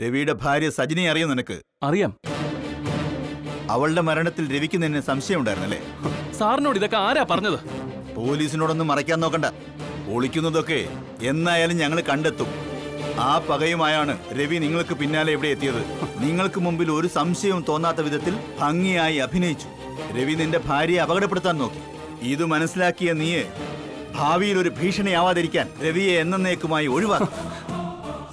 രവിയുടെ ഭാര്യ സജിനി അറിയോ നിനക്ക്? അറിയാം. അവളുടെ മരണത്തിൽ രവിക്ക് നിന്നെ സംശയം ഉണ്ടായിരുന്നല്ലേ? സാറിനോട് ഇതൊക്കെ ആരാ പറഞ്ഞത്? പോലീസിനോടൊന്നും മറയ്ക്കാൻ നോക്കണ്ട. ഒളിക്കുന്നതൊക്കെ എന്നായാലും ഞങ്ങൾ കണ്ടെത്തും. ആ പകയുമായാണ് രവി നിങ്ങൾക്ക് പിന്നാലെ ഇവിടെ എത്തിയത്. നിങ്ങൾക്ക് മുമ്പിൽ ഒരു സംശയവും തോന്നാത്ത വിധത്തിൽ ഭംഗിയായി അഭിനയിച്ചു. രവി നിന്റെ ഭാര്യയെ അപകടപ്പെടുത്താൻ നോക്കി. ഇത് മനസ്സിലാക്കിയ നീയെ ഭാവിയിൽ ഒരു ഭീഷണിയാവാതിരിക്കാൻ രവിയെ എന്നേക്കുമായി ഒഴിവാക്കി.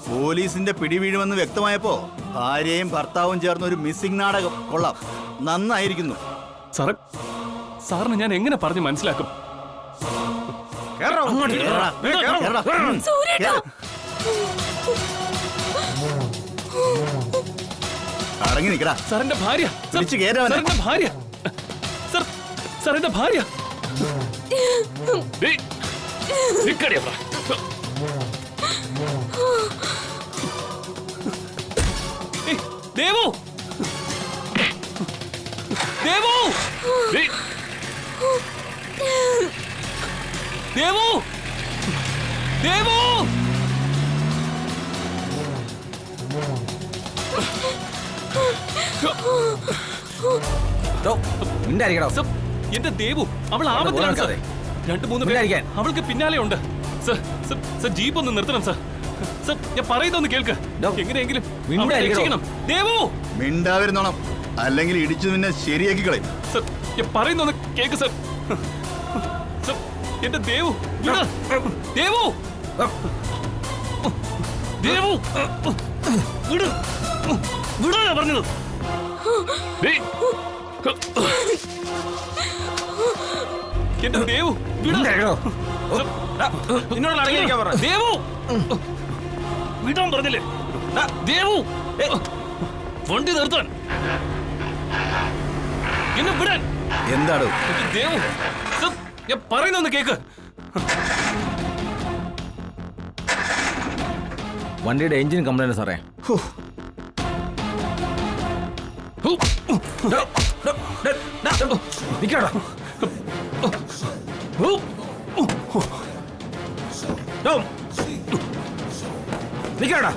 പോലീസിന്റെ പിടിവീഴുമെന്ന് വ്യക്തമായപ്പോ ഭാര്യയും ഭർത്താവും ചേർന്ന് ഒരു മിസ്സിംഗ് നാടകം. കൊള്ളാം, നന്നായിരിക്കുന്നു. സാറിന് ഞാൻ എങ്ങനെ പറഞ്ഞു മനസ്സിലാക്കും? അടങ്ങി നിക്കടാ. സാറിന്റെ ഭാര്യ, സാറിന്റെ ഭാര്യ, സാറിന്റെ ഭാര്യ. ദേവു, ദേവു, ദേവു, ദേവു. എന്റെ ദേവു, അവൾ ആപത്തിലാണ് സാറേ. 2-3 പേര് അവൾക്ക് പിന്നാലെ ഉണ്ട്. സർ, ജീപ്പ് ഒന്ന് നിർത്തണം സർ. സർ, ഞാൻ പറയുന്നൊന്ന് കേൾക്ക്. എങ്ങനെയെങ്കിലും ദേവു. മിണ്ടാതിരുന്നോണം, അല്ലെങ്കിൽ ഇടിച്ചു നിന്നെ ശരിയാക്കി കളയും. സർ, ഞാൻ പറയുന്നൊന്ന് കേൾക്ക് സർ. സർ, എന്റെ ദേവു, ദേവു, ദേവു, വിട്, വിടാനാ പറഞ്ഞത്. എന്റെ ദേവു, ദേവു, വിടാൻ പറഞ്ഞില്ലേ? ദേവു, വണ്ടി നിർത്താൻ, എന്നെ വിടാൻ. എന്താണ് ദേവു, ഞാൻ പറയുന്നൊന്ന് കേക്ക്. വണ്ടിയുടെ എഞ്ചിൻ കംപ്ലൈന്റ് സാറേ. നിക്കടാ, നിക്കടാ.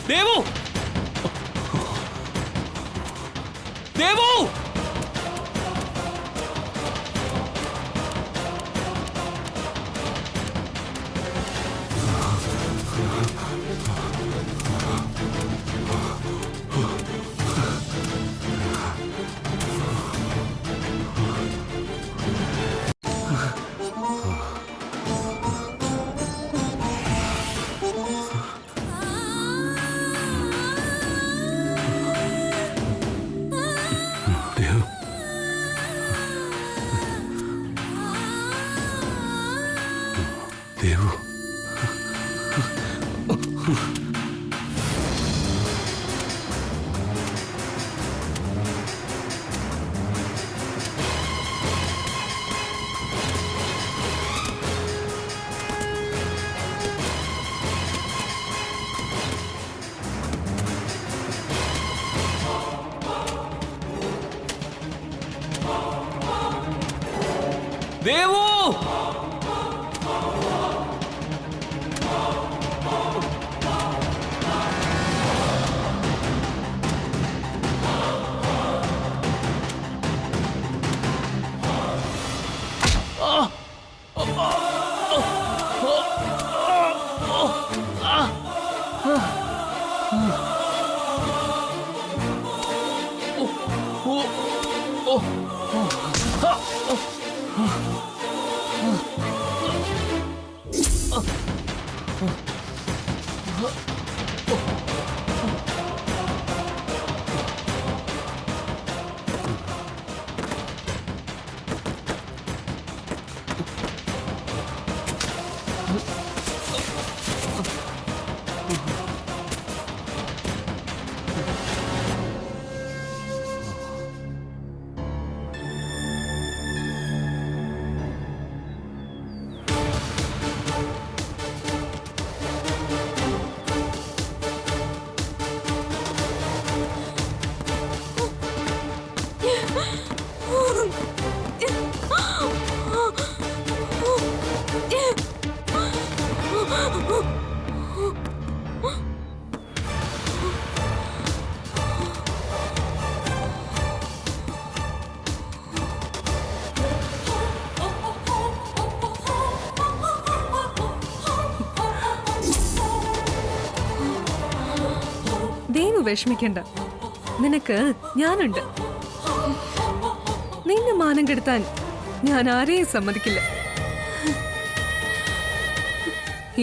ദേവു ദേവു ദേവു ദേവു ദേവു വിഷമിക്കണ്ട, നിനക്ക് ഞാനുണ്ട്. നിന്നെ മാനം കെടുത്താൻ ഞാൻ ആരെയും സമ്മതിക്കില്ല.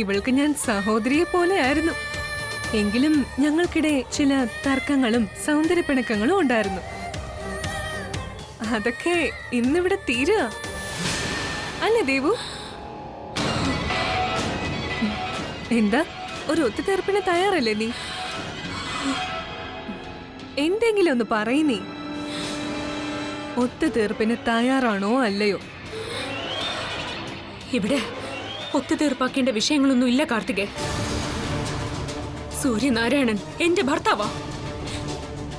ഇവൾക്ക് ഞാൻ സഹോദരിയെ പോലെ ആയിരുന്നു. എങ്കിലും ഞങ്ങൾക്കിടെ ചില തർക്കങ്ങളും സൗന്ദര്യപ്പിണക്കങ്ങളും ഉണ്ടായിരുന്നു. അതൊക്കെ ഇന്നിവിടെ തീരുക അല്ലേ ദേവു? എന്താ, ഒരു ഒത്തുതീർപ്പിന് തയ്യാറല്ലേ നീ? എന്തെങ്കിലും ഒന്ന് പറയുന്നേ. ഒത്തുതീർപ്പിന് തയ്യാറാണോ അല്ലയോ? ഇവിടെ ഒത്തുതീർപ്പാക്കേണ്ട വിഷയങ്ങളൊന്നും ഇല്ല കാർത്തികേ. സൂര്യനാരായണൻ എന്റെ ഭർത്താവാ.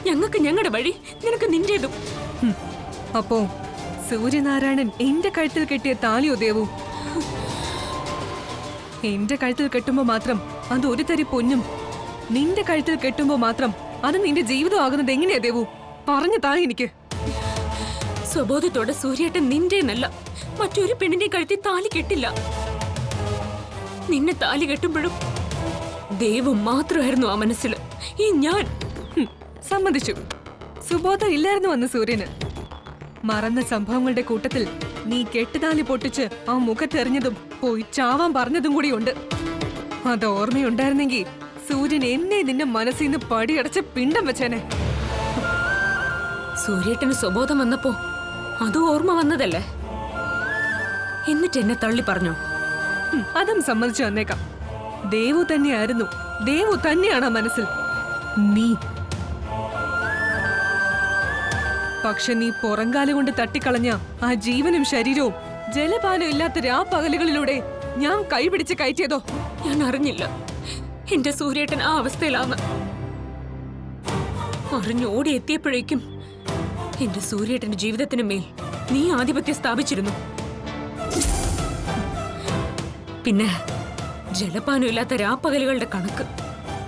ഞങ്ങൾക്ക് ഞങ്ങളുടെ വഴി, നിനക്ക് നിന്റേതും. അപ്പോ സൂര്യനാരായണൻ എന്റെ കഴുത്തിൽ കെട്ടിയ താലിയോ ദേവു? എന്റെ കഴുത്തിൽ കെട്ടുമ്പോ മാത്രം അത് ഒരു തരി പൊന്നും, നിന്റെ കഴുത്തിൽ കെട്ടുമ്പോ മാത്രം അത് നിന്റെ ജീവിതം ആകുന്നത് എങ്ങനെയാ ദേവു? പറഞ്ഞു താ എനിക്ക്. സ്വബോധത്തോടെ സൂര്യേട്ടൻ നിന്റെന്നല്ല മറ്റൊരു പെണ്ണിന്റെ കഴുത്തിൽ താലി കെട്ടില്ല. നിന്നെ താലി കെട്ടുമ്പോഴും ദേവു മാത്രമായിരുന്നു ആ മനസ്സിൽ. ഈ ഞാൻ സമ്മതിച്ചു, സുബോധം ഇല്ലായിരുന്നു അന്ന് സൂര്യന്. മറന്ന സംഭവങ്ങളുടെ കൂട്ടത്തിൽ നീ കെട്ടുതാലി പൊട്ടിച്ച് ആ മുഖത്തെറിഞ്ഞതും പോയി ചാവാൻ പറഞ്ഞതും കൂടിയുണ്ട്. അത് ഓർമ്മയുണ്ടായിരുന്നെങ്കിൽ സൂര്യൻ എന്നെ നിന്റെ മനസ്സിൽ നിന്ന് പടിയടച്ച് പിണ്ടം വെച്ചേനെ. സൂര്യേട്ടന് സ്വബോധം വന്നപ്പോ അതും ഓർമ്മ വന്നതല്ലേ? എന്നിട്ട് എന്നെ തള്ളി പറഞ്ഞോ? അതും സമ്മതിച്ചു വന്നേക്കാം. ദേവു തന്നെയായിരുന്നു, ദേവു തന്നെയാണ് ആ മനസ്സിൽ. നീ. പക്ഷെ നീ പുറംകാല കൊണ്ട് തട്ടിക്കളഞ്ഞ ആ ജീവനും ശരീരവും ജലപാനം ഇല്ലാത്ത രാപ്പകലുകളിലൂടെ ഞാൻ കൈപിടിച്ച് കയറ്റിയതോ? ഞാൻ അറിഞ്ഞില്ല എന്റെ സൂര്യേട്ടൻ ആ അവസ്ഥയിലാന്ന്. അറിഞ്ഞോടി എത്തിയപ്പോഴേക്കും എന്റെ സൂര്യേട്ടന്റെ ജീവിതത്തിന് മേൽ നീ ആധിപത്യം സ്ഥാപിച്ചിരുന്നു. പിന്നെ ജലപാനം ഇല്ലാത്ത രാപ്പകലുകളുടെ കണക്ക്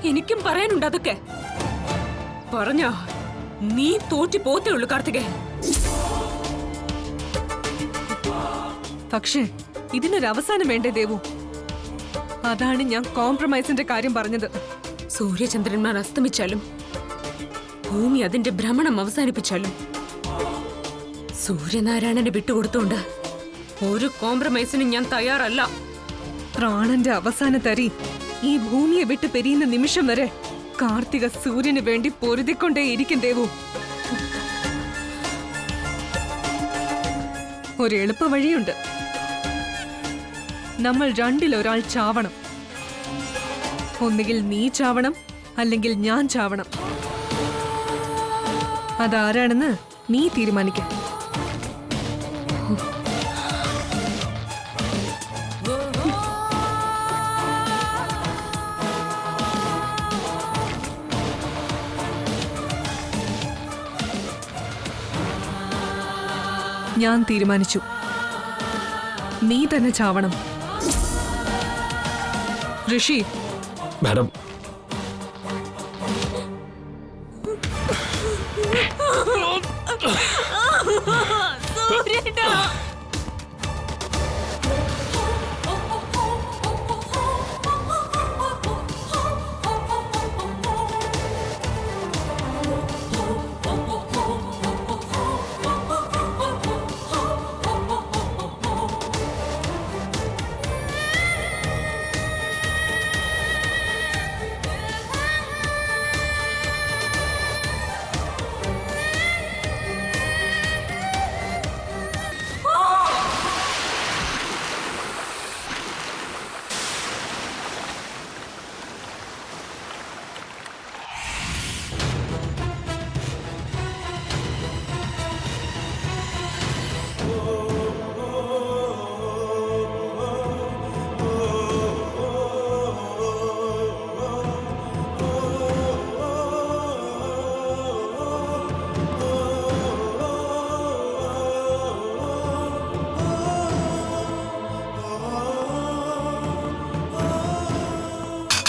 എനിക്കും പറയാനുണ്ട്. അതൊക്കെ പറഞ്ഞ നീ തോറ്റി പോത്തേ ഉള്ളൂ കാർത്തികേ. പക്ഷേ ഇതിനൊരു അവസാനം വേണ്ടേ ദേവു? അതാണ് ഞാൻ കോംപ്രമൈസിന്റെ കാര്യം പറഞ്ഞത്. സൂര്യചന്ദ്രന്മാർ അസ്തമിച്ചാലും ഭൂമി അതിന്റെ ഭ്രമണം അവസാനിപ്പിച്ചാലും സൂര്യനാരായണനെ വിട്ടുകൊടുത്തോണ്ട് ഒരു കോംപ്രമൈസിനും ഞാൻ തയ്യാറല്ല. പ്രാണന്റെ അവസാന തരി ഈ ഭൂമിയെ വിട്ട് പെരിയുന്ന നിമിഷം വരെ കാർത്തിക സൂര്യന് വേണ്ടി പൊരുതിക്കൊണ്ടേയിരിക്കും ദേവു. ഒരു എളുപ്പ വഴിയുണ്ട്. നമ്മൾ രണ്ടിലൊരാൾ ചാവണം. ഒന്നുകിൽ നീ ചാവണം, അല്ലെങ്കിൽ ഞാൻ ചാവണം. അതാരാണെന്ന് നീ തീരുമാനിക്കാം. ഞാൻ തീരുമാനിച്ചു. നീ തന്നെ ചാവണം. ഋഷി, മാഡം,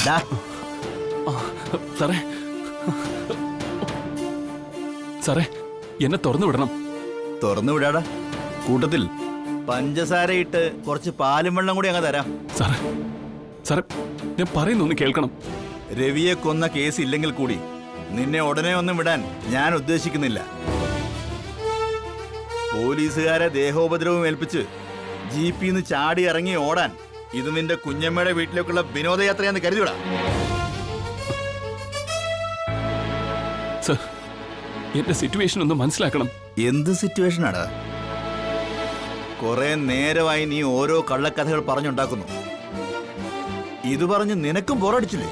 ഡാ, സാറേ, സാറേ, എന്നെ തുറന്നു വിടണം. തുറന്നു വിടാടാ. കൂട്ടത്തിൽ പഞ്ചസാരയിട്ട് കുറച്ച് പാലും വെള്ളം കൂടി അങ്ങ് തരാം. സാറേ, സാറേ, ഞാൻ പറയുന്നൊന്ന് കേൾക്കണം. രവിയെ കൊന്ന കേസ് ഇല്ലെങ്കിൽ കൂടി നിന്നെ ഉടനെ ഒന്നും വിടാൻ ഞാൻ ഉദ്ദേശിക്കുന്നില്ല. പോലീസുകാരെ ദേഹോപദ്രവം ഏൽപ്പിച്ച് ജീപ്പിന്ന് ചാടി ഇറങ്ങി ഓടാൻ ഇത് നിന്റെ കുഞ്ഞമ്മയുടെ വീട്ടിലേക്കുള്ള വിനോദയാത്രയാന്ന് കരുതിവിടാ. സർ, എന്റെ സിറ്റുവേഷൻ ഒന്ന് മനസ്സിലാക്കണം. എന്ത് സിറ്റുവേഷനാടാ? കുറെ നേരമായി നീ ഓരോ കള്ളക്കഥകൾ പറഞ്ഞുണ്ടാക്കുന്നു. ഇത് പറഞ്ഞ് നിനക്കും ബോറടിച്ചില്ലേ?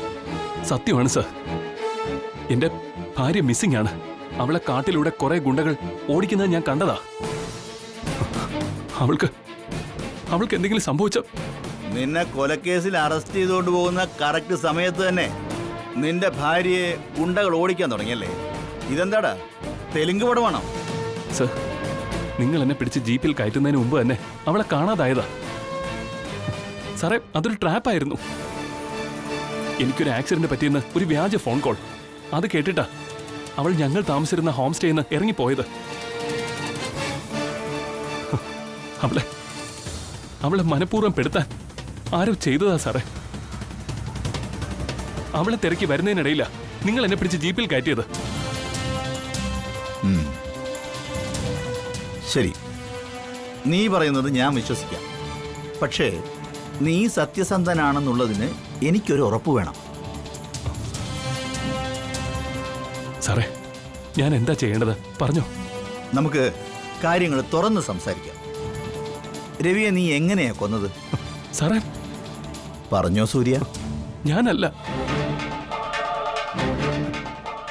സത്യമാണ് സർ, എന്റെ ഭാര്യ മിസ്സിംഗ് ആണ്. അവളെ കാട്ടിലൂടെ കുറെ ഗുണ്ടകൾ ഓടിക്കുന്നത് ഞാൻ കണ്ടതാ. അവൾക്ക് എന്തെങ്കിലും സംഭവിച്ച നിന്നെ കൊലക്കേസിൽ അറസ്റ്റ് ചെയ്തുകൊണ്ട് പോകുന്ന കറക്റ്റ് സമയത്ത് തന്നെ നിന്റെ ഭാര്യയെ ഗുണ്ടകൾ ഓടിക്കാൻ തുടങ്ങിയല്ലേ? ഇതെന്താടാ, തെലുങ്ക് പടമാണോ? സർ, നിങ്ങൾ എന്നെ പിടിച്ച് ജീപ്പിൽ കയറ്റുന്നതിന് മുമ്പ് തന്നെ അവളെ കാണാതായതാ. സാറേ, അതൊരു ട്രാപ്പായിരുന്നു. എനിക്കൊരു ആക്സിഡന്റ് പറ്റിയെന്ന് ഒരു വ്യാജ ഫോൺ കോൾ. അത് കേട്ടിട്ടാ അവൾ ഞങ്ങൾ താമസിച്ചിരുന്ന ഹോം സ്റ്റേന്ന് ഇറങ്ങിപ്പോയത്. അവളെ മനഃപൂർവ്വം പെടുത്താൻ ആരോ ചെയ്തതാ സാറേ. അവളെ തിരക്കി വരുന്നതിനിടയില്ല നിങ്ങൾ എന്നെ പിടിച്ച് ജീപ്പിൽ കയറ്റിയത്. ശരി, നീ പറയുന്നത് ഞാൻ വിശ്വസിക്കാം. പക്ഷേ നീ സത്യസന്ധനാണെന്നുള്ളതിന് എനിക്കൊരു ഉറപ്പ് വേണം. സാറേ, ഞാൻ എന്താ ചെയ്യേണ്ടത് പറഞ്ഞോ. നമുക്ക് കാര്യങ്ങൾ തുറന്ന് സംസാരിക്കാം. രവിയെ നീ എങ്ങനെയാ കൊന്നത്? സാറേ, പറഞ്ഞോ സൂര്യ. ഞാനല്ല.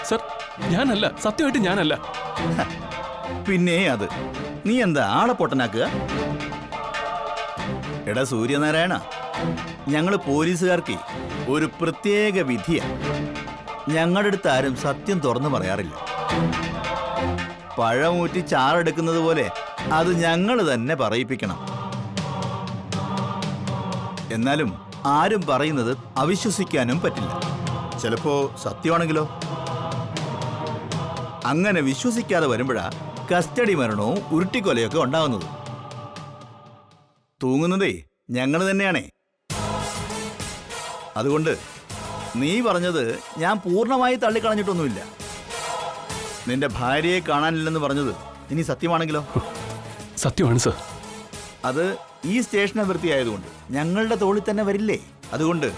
സർ ഞാനല്ല, സത്യമായിട്ട് ഞാനല്ല. പിന്നെ അത് നീ എന്താ ആളെ പൊട്ടനാക്കുക? എടാ സൂര്യനാരായണ, ഞങ്ങള് പോലീസുകാർക്ക് ഒരു പ്രത്യേക വിധിയാ. ഞങ്ങളുടെ അടുത്ത് ആരും സത്യം തുറന്നു പറയാറില്ല. പഴമൂറ്റി ചാറെടുക്കുന്നത് പോലെ അത് ഞങ്ങൾ തന്നെ പറയിപ്പിക്കണം. എന്നാലും ആരും പറയുന്നത് അവിശ്വസിക്കാനും പറ്റില്ല. ചിലപ്പോ സത്യമാണെങ്കിലോ? അങ്ങനെ വിശ്വസിക്കാതെ വരുമ്പോഴാ കസ്റ്റഡി മരണവും ഉരുട്ടിക്കൊലയൊക്കെ ഉണ്ടാവുന്നത്. തൂങ്ങുന്നതേ ഞങ്ങൾ തന്നെയാണേ. അതുകൊണ്ട് നീ പറഞ്ഞത് ഞാൻ പൂർണ്ണമായി തള്ളിക്കളഞ്ഞിട്ടൊന്നുമില്ല. നിന്റെ ഭാര്യയെ കാണാനില്ലെന്ന് പറഞ്ഞത് ഇനി സത്യമാണെങ്കിലോ? സത്യമാണ് സർ. അത് ഈ സ്റ്റേഷനെ വൃത്തിയായതുകൊണ്ട് ഞങ്ങളുടെ തോളിൽ തന്നെ വരില്ലേ? അതുകൊണ്ട്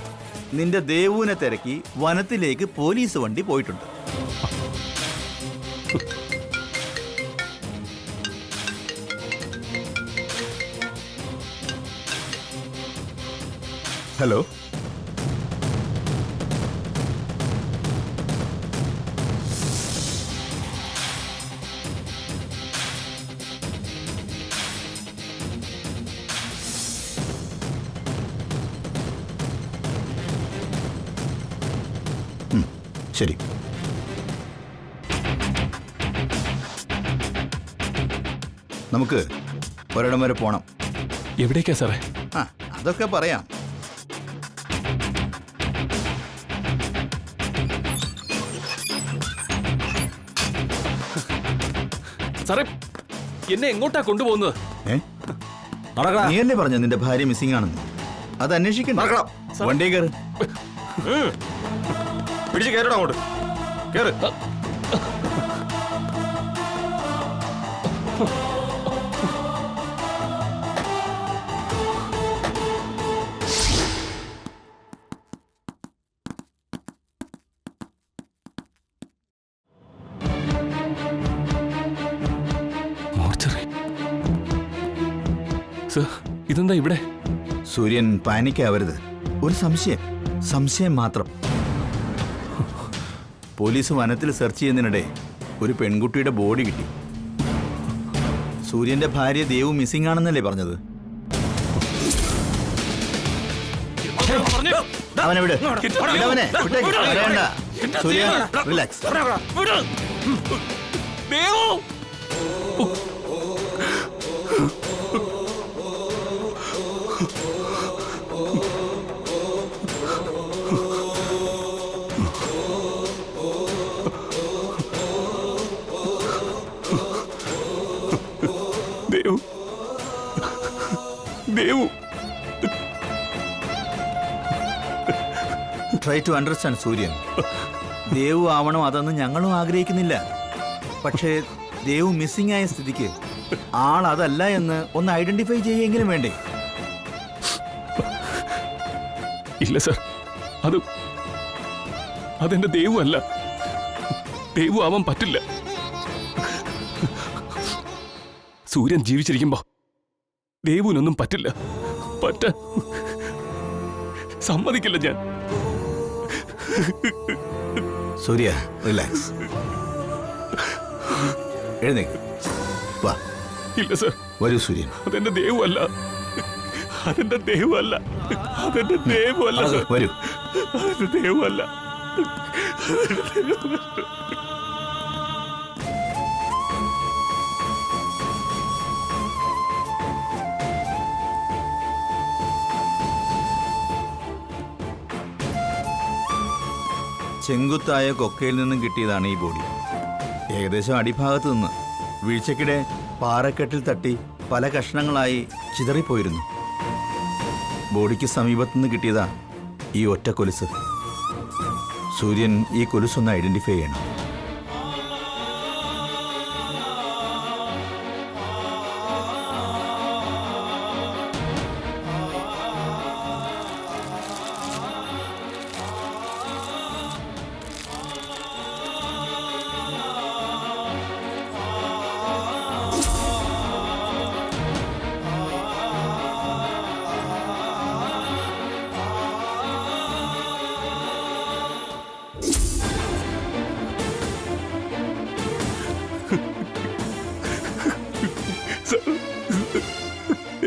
നിന്റെ ദേവുവിനെ തിരക്കി വനത്തിലേക്ക് പോലീസ് വണ്ടി പോയിട്ടുണ്ട്. ഹലോ, ശരി. നമുക്ക് ഒരിടം വരെ പോണം. എവിടേക്കാ സാറേ? ആ, അതൊക്കെ പറയാം. സാറേ എന്നെ എങ്ങോട്ടാ കൊണ്ടുപോകുന്നത്? നീയല്ലേ പറഞ്ഞ നിന്റെ ഭാര്യ മിസ്സിംഗ് ആണെന്ന്? അത് അന്വേഷിക്കണ്ട. വണ്ടി കയറ്. പിടിച്ച് കയറണം അങ്ങോട്ട്. കേറ്. ഇതെന്താ ഇവിടെ? സൂര്യൻ പാനിക്കാവരുത്. ഒരു സംശയം മാത്രം. പോലീസ് വനത്തിൽ സെർച്ച് ചെയ്യുന്നതിനിടെ ഒരു പെൺകുട്ടിയുടെ ബോഡി കിട്ടി. സൂര്യന്റെ ഭാര്യ ദേവു മിസ്സിംഗ് ആണെന്നല്ലേ പറഞ്ഞത്? അവനെ വിട്. വിടവനെ. വിട്ടേക്ക്. വരേണ്ട. സൂര്യ, റിലാക്സ്. ട്രൈ ടു അണ്ടർസ്റ്റാൻഡ് സൂര്യൻ. ദേവു ആവണം അതൊന്നും ഞങ്ങളും ആഗ്രഹിക്കുന്നില്ല. പക്ഷേ ദേവു മിസ്സിംഗ് ആയ സ്ഥിതിക്ക് ആൾ അതല്ല എന്ന് ഒന്ന് ഐഡന്റിഫൈ ചെയ്യുമെങ്കിലും വേണ്ടേ? ഇല്ല സർ, അതെന്റെ ദേവു അല്ല. ദേവു ആവാൻ പറ്റില്ല. സൂര്യൻ ജീവിച്ചിരിക്കുമ്പോ ദേവുവിനൊന്നും പറ്റില്ല. സമ്മതിക്കില്ല ഞാൻ. സൂര്യ, റിലാക്സ്. എഴുന്നേക്ക്. വാ. ഇല്ല സർ. വരൂ സൂര്യൻ. അതെന്റെ ദേവു അല്ല. അതെന്റെ ദേവു അല്ല. അതെന്റെ ദേവു അല്ല സർ. വരൂ. അതെന്റെ ദേവു അല്ല. ചെങ്കുത്തായ കൊക്കയിൽ നിന്നും കിട്ടിയതാണ് ഈ ബോഡി. ഏകദേശം അടിഭാഗത്ത് നിന്ന് വീഴ്ചക്കിടെ പാറക്കെട്ടിൽ തട്ടി പല കഷ്ണങ്ങളായി ചിതറിപ്പോയിരുന്നു. ബോഡിക്ക് സമീപത്തുനിന്ന് കിട്ടിയതാ ഈ ഒറ്റ കൊലുസ്. സൂര്യൻ ഈ കൊലുസൊന്ന് ഐഡന്റിഫൈ ചെയ്യണം.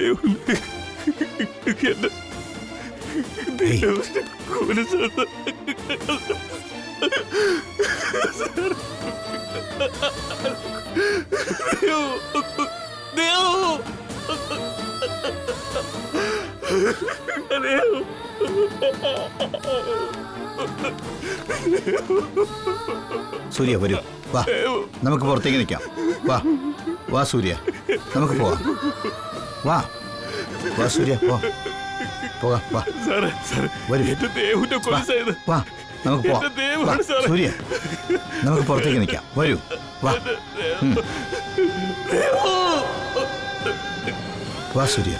ദൈവം എന്റെ ദൈവത്തിന്റെ കുരിശ് സൂര്യ വരൂ, വാ നമുക്ക് പുറത്തേക്ക് നിൽക്കാം. വാ വാ സൂര്യ, നമുക്ക് പോവാം. വാ വാ സൂര്യ, പോകാം. വാ സാറേ സാറേ വരൂ, എന്റെ ദേവുന്റെ കുരിശായത് വാ നമുക്ക് പോവാം. എന്റെ ദേവാണ് വാ, സാറേ. സൂര്യ നമുക്ക് പുറത്തേക്ക് നിൽക്കാം. വരൂ, വാ വാ സൂര്യ.